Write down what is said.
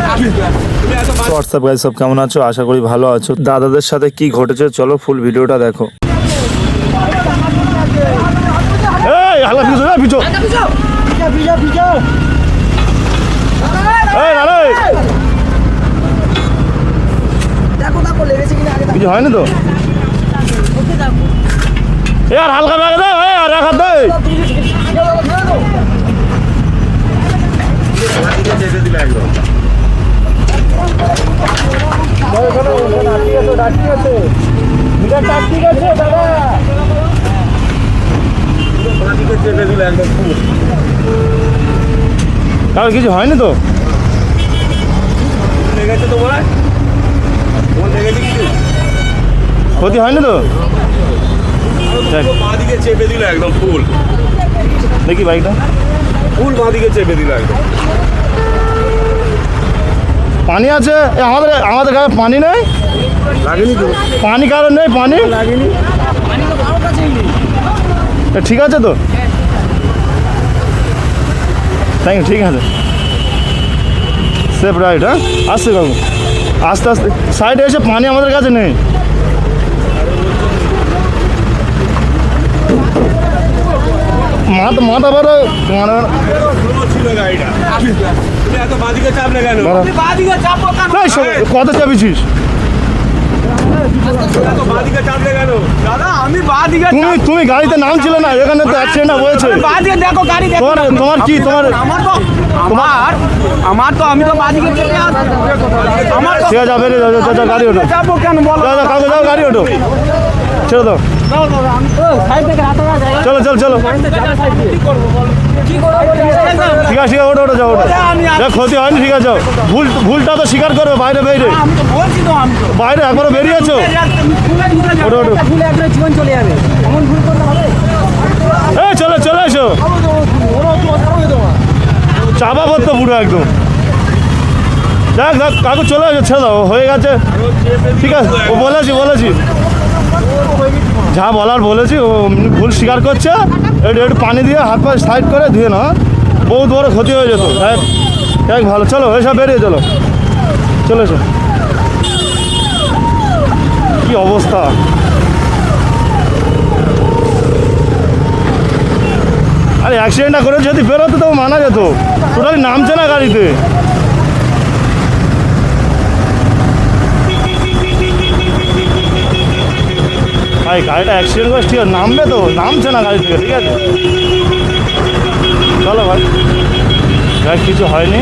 WhatsApp guys, সব কেমন আছো? আশা করি ভালো আছো। দাদাদের সাথে কি ঘটেছে চলো ফুল ভিডিওটা দেখো। এই হালা পিছো না পিছো পিছো পিছো এই আরে দেখো দেখো লেগেছে কিনা আগে কিছু হয়নি তো। यार हल्का बैग दे यार रखा दे কারণ কিছু হয়নি তো ক্ষতি হয়নি তো বাঁদিকে চেপে দিল একদম ফুল দেখি বাইকটা ফুল বাঁদিকে চেপে দিল একদম পানি আছে আমাদের গায়ে পানি নেই লাগেনি তো পানি কারণ নেই পানি লাগেনি ঠিক আছে তো থ্যাংক ইউ ঠিক আছে সেফ রাইট হ্যাঁ আসছে কাকু আস্তে আস্তে সাইডে এসে পানি আমাদের কাছে নেই মাথা বড় কত চাপিছিস তুমি গাড়িতে নামছিলে না এখানে তো অ্যাক্সিডেন্ট হয়েছে তোমার কি তোমার আমার তো আমি তো বাদিকে চলে আসছি আমার তো ঠিক আছে যাবে গাড়ি ওঠো যাবো কেন বলো কাকু যাও গাড়ি ওঠো ছেড়ে দাও চলো চলো চলো ঠিক আছে ওঠো ওঠো যাও ওঠো দেখ ক্ষতি হয়নি ঠিক আছে ভুলটা তো স্বীকার করবে বাইরে বাইরে বাইরে একবারও বেরিয়েছো ওঠো ওঠো জীবন চলে যাবে এমন ভুল করতে হবে এই চলো চলে এসো চাপা পড়তো পুরো একদম দেখ দেখ কাকু চলে এসো ছেড়ে দাও হয়ে গেছে ঠিক আছে ও বলেছি যা বলার বলেছি ও ভুল স্বীকার করছে একটু পানি দিয়ে হাত পা সাইড করে ধুয়ে না বহুত বড় ক্ষতি হয়ে যেত দেখ ভালো চলো এসব বেরিয়ে চলো চলে এসো কি অবস্থা আরে অ্যাক্সিডেন্টটা করে যদি বেরোতো তো মানা যেত টোটালি নামছে না গাড়িতে ভাই গাড়িটা অ্যাক্সিডেন্ট করে ঠিক আছে নামবে তো নামছে না গাড়ি থেকে ঠিক আছে চলো ভাই দেখ কিছু হয়নি